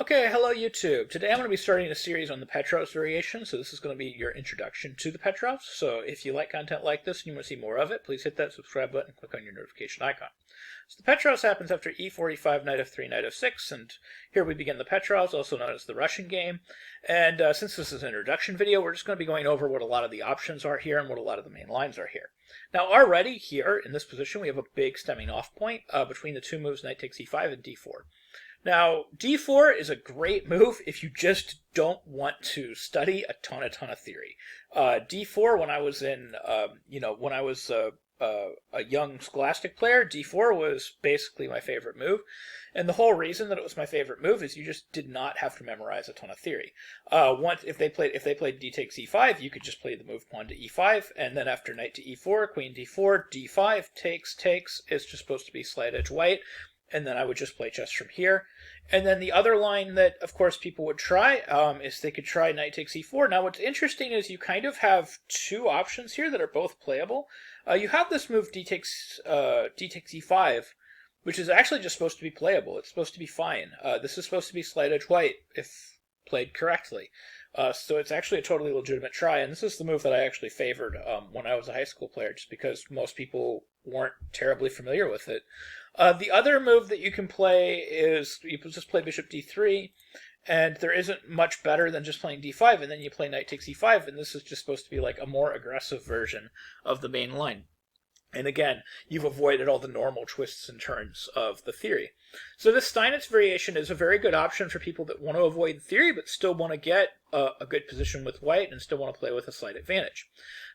Okay, hello YouTube. Today I'm going to be starting a series on the Petrovs variation, so this is going to be your introduction to the Petrovs. So if you like content like this and you want to see more of it, please hit that subscribe button and click on your notification icon. So the Petrovs happens after e45, knight f3, knight f6, and here we begin the Petrovs, also known as the Russian game. And since this is an introduction video, we're just going to be going over what a lot of the options are here and what a lot of the main lines are here. Now already here in this position we have a big stemming off point between the two moves knight takes e5 and d4. Now, d4 is a great move if you just don't want to study a ton of theory. D4, when I was when I was a young scholastic player, d4 was basically my favorite move. And the whole reason that it was my favorite move is you just did not have to memorize a ton of theory. If they played d takes e5, you could just play the move pawn to e5, and then after knight to e4, queen d4, d5, takes, it's just supposed to be slight edge white. And then I would just play chess from here. And then the other line that, of course, people would try is they could try knight takes e4. Now, what's interesting is you kind of have two options here that are both playable. You have this move d takes e5, which is actually just supposed to be playable. It's supposed to be fine. This is supposed to be slight edge white if played correctly. So it's actually a totally legitimate try, and this is the move that I actually favored when I was a high school player, just because most people weren't terribly familiar with it. The other move that you can play is you just play bishop d3, and there isn't much better than just playing d5, and then you play knight takes e5, and this is just supposed to be like a more aggressive version of the main line. And again, you've avoided all the normal twists and turns of the theory. So this Steinitz variation is a very good option for people that want to avoid theory but still want to get a good position with white and still want to play with a slight advantage.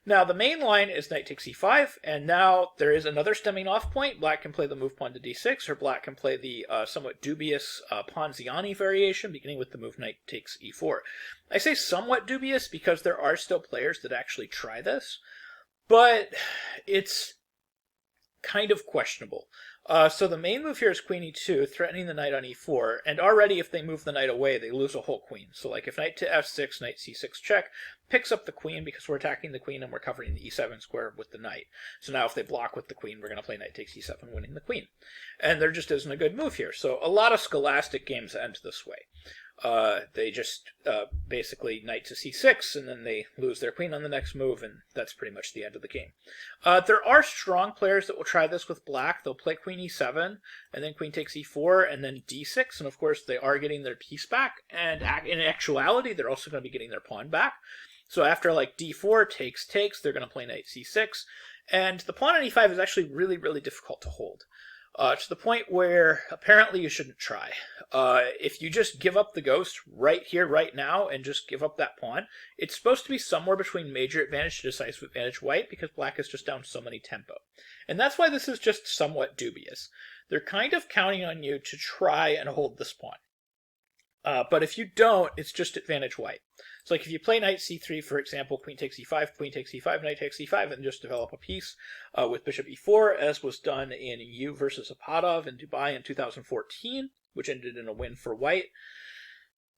Now the main line is knight takes e5, and now there is another stemming off point. Black can play the move pawn to d6, or black can play the somewhat dubious Ponziani variation, beginning with the move knight takes e4. I say somewhat dubious because there are still players that actually try this, but it's kind of questionable. So the main move here is queen e2, threatening the knight on e4, and already if they move the knight away, they lose a whole queen. So like if knight to f6, knight c6 check, picks up the queen because we're attacking the queen and we're covering the e7 square with the knight. So now if they block with the queen, we're going to play knight takes e7, winning the queen. And there just isn't a good move here. So a lot of scholastic games end this way. They just basically knight to c6, and then they lose their queen on the next move, and that's pretty much the end of the game. There are strong players that will try this with black. They'll play queen e7, and then queen takes e4, and then d6, and of course they are getting their piece back, and in actuality they're also going to be getting their pawn back. So after like d4, takes, they're going to play knight c6, and the pawn on e5 is actually really difficult to hold. To the point where apparently you shouldn't try. If you just give up the ghost right here, right now, and just give up that pawn, it's supposed to be somewhere between major advantage to decisive advantage white, because black is just down so many tempo. And that's why this is just somewhat dubious. They're kind of counting on you to try and hold this pawn. But if you don't, it's just advantage white. So like if you play knight c3, for example, queen takes e5, knight takes e5, and just develop a piece with bishop e4, as was done in U versus Petrovs in Dubai in 2014, which ended in a win for white,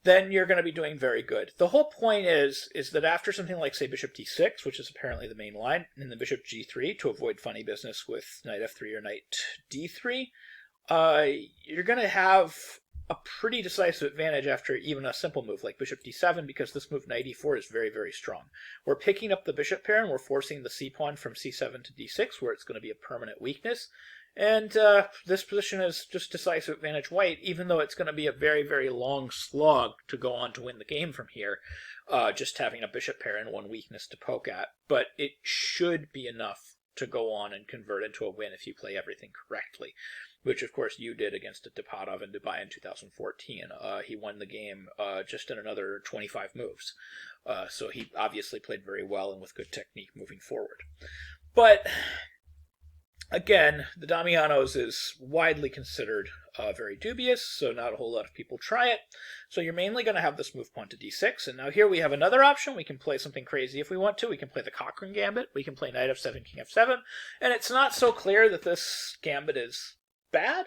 then you're going to be doing very good. The whole point is that after something like, say, bishop d6, which is apparently the main line, and then bishop g3 to avoid funny business with knight f3 or knight d3, you're going to have a pretty decisive advantage after even a simple move like bishop d7, because this move knight e4 is very strong. We're picking up the bishop pair and we're forcing the c-pawn from c7 to d6, where it's going to be a permanent weakness. And this position is just decisive advantage white, even though it's going to be a very long slog to go on to win the game from here, just having a bishop pair and one weakness to poke at. But it should be enough to go on and convert into a win if you play everything correctly, which of course you did against Petrovs in Dubai in 2014. He won the game just in another 25 moves. So he obviously played very well and with good technique moving forward. But again, the Damianos is widely considered very dubious, so not a whole lot of people try it. So you're mainly going to have this move pawn to d6, and now here we have another option. We can play something crazy if we want to. We can play the Cochrane Gambit. We can play knight f7, king f7, and it's not so clear that this gambit is bad.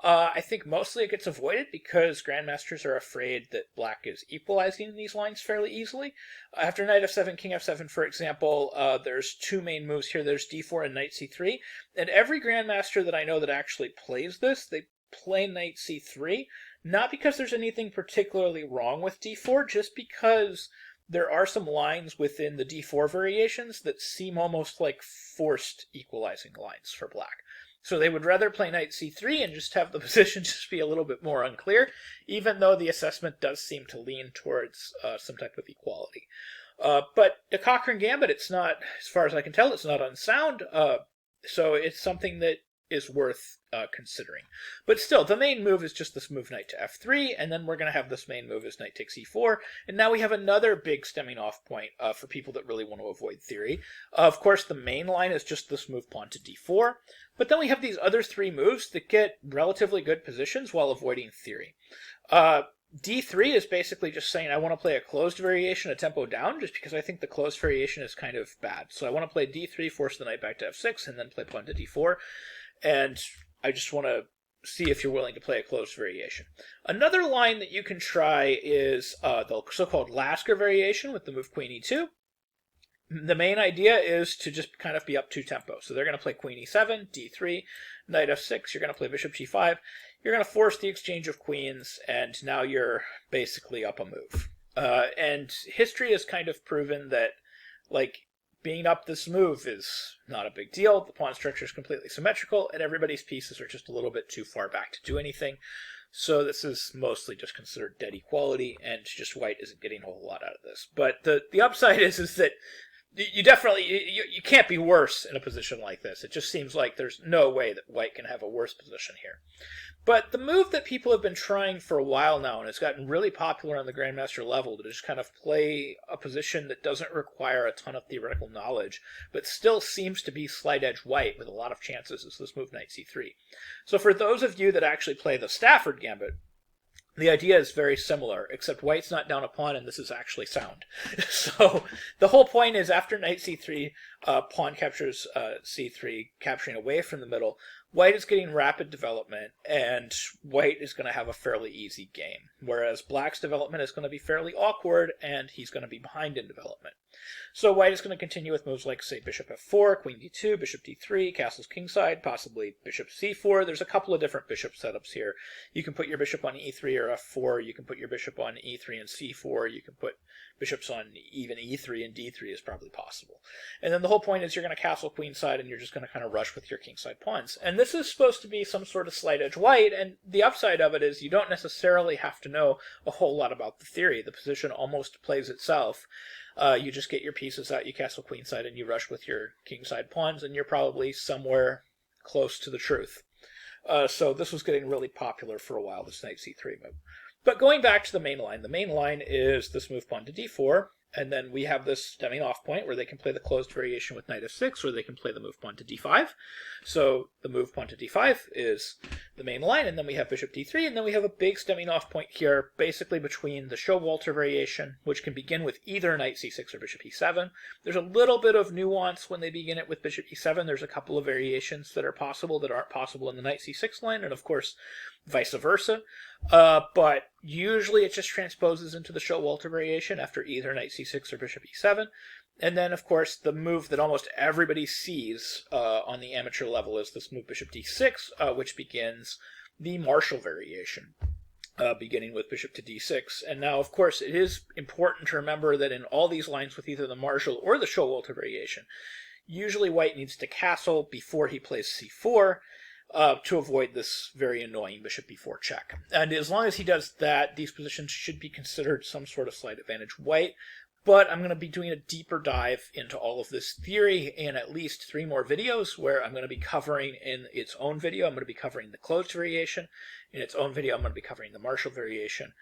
I think mostly it gets avoided because grandmasters are afraid that black is equalizing these lines fairly easily. After knight f7, king f7, for example, there's two main moves here. There's d4 and knight c3, and every grandmaster that I know that actually plays this, they play knight c3, Not because there's anything particularly wrong with d4, just because there are some lines within the d4 variations that seem almost like forced equalizing lines for black. So they would rather play knight c3 and just have the position just be a little bit more unclear, even though the assessment does seem to lean towards some type of equality. But the Cochrane Gambit, it's not, as far as I can tell, it's not unsound, so it's something that is worth considering. But still, the main move is just this move knight to f3, and then we're going to have this main move is knight takes e4, and now we have another big stemming off point for people that really want to avoid theory. Of course, the main line is just this move pawn to d4, but then we have these other three moves that get relatively good positions while avoiding theory. D3 is basically just saying I want to play a closed variation, a tempo down, just because I think the closed variation is kind of bad. So I want to play D3, force the knight back to F6, and then play pawn to D4. And I just want to see if you're willing to play a closed variation. Another line that you can try is the so-called Lasker variation with the move Queen E2. The main idea is to just kind of be up two tempo. So they're going to play Queen E7, D3, Knight F6, you're going to play Bishop G5. You're going to force the exchange of queens, and now you're basically up a move. And history has kind of proven that, like, being up this move is not a big deal. The pawn structure is completely symmetrical, and everybody's pieces are just a little bit too far back to do anything. So this is mostly just considered dead equality, and just white isn't getting a whole lot out of this. But the upside is that you definitely, you can't be worse in a position like this. It just seems like there's no way that white can have a worse position here. But the move that people have been trying for a while now, and it's gotten really popular on the Grandmaster level, to just kind of play a position that doesn't require a ton of theoretical knowledge, but still seems to be slight edge white with a lot of chances, is this move Knight C3. So for those of you that actually play the Stafford Gambit, the idea is very similar, except white's not down a pawn, and this is actually sound. So the whole point is after knight c3, pawn captures c3, capturing away from the middle, white is getting rapid development, and white is going to have a fairly easy game, whereas black's development is going to be fairly awkward, and he's going to be behind in development. So white is going to continue with moves like, say, bishop f4, queen d2, bishop d3, castles kingside, possibly bishop c4. There's a couple of different bishop setups here. You can put your bishop on e3 or f4. You can put your bishop on e3 and c4. You can put bishops on even e3 and d3 is probably possible. And then the whole point is you're going to castle queenside, and you're just going to kind of rush with your kingside pawns. And this is supposed to be some sort of slight edge white, and the upside of it is you don't necessarily have to know a whole lot about the theory. The position almost plays itself. You just get your pieces out, you castle queenside, and you rush with your kingside pawns, and you're probably somewhere close to the truth. So this was getting really popular for a while, this knight c3 move. But going back to the main line is this move pawn to d4, and then we have this stemming off point where they can play the closed variation with knight f6, or they can play the move pawn to d5. So the move pawn to d5 is the main line, and then we have bishop d3, and then we have a big stemming off point here, basically between the Showalter variation, which can begin with either knight c6 or bishop e7. There's a little bit of nuance when they begin it with bishop e7. There's a couple of variations that are possible that aren't possible in the knight c6 line, and of course vice versa. But usually it just transposes into the Showalter variation after either knight c6 or bishop e7. And then, of course, the move that almost everybody sees on the amateur level is this move bishop d6, which begins the Marshall variation, beginning with bishop to d6. And now, of course, it is important to remember that in all these lines with either the Marshall or the Showalter variation, usually white needs to castle before he plays c4, to avoid this very annoying bishop b4 check. And as long as he does that, these positions should be considered some sort of slight advantage white. But I'm going to be doing a deeper dive into all of this theory in at least 3 more videos, where I'm going to be covering in its own video, I'm going to be covering the closed variation. In its own video, I'm going to be covering the Marshall variation.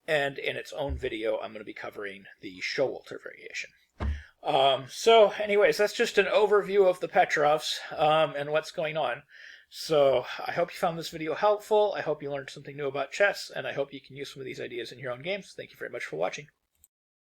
And in its own video, I'm going to be covering the Showalter variation. So anyways, that's just an overview of the Petrovs and what's going on. So I hope you found this video helpful. I hope you learned something new about chess, and I hope you can use some of these ideas in your own games. Thank you very much for watching.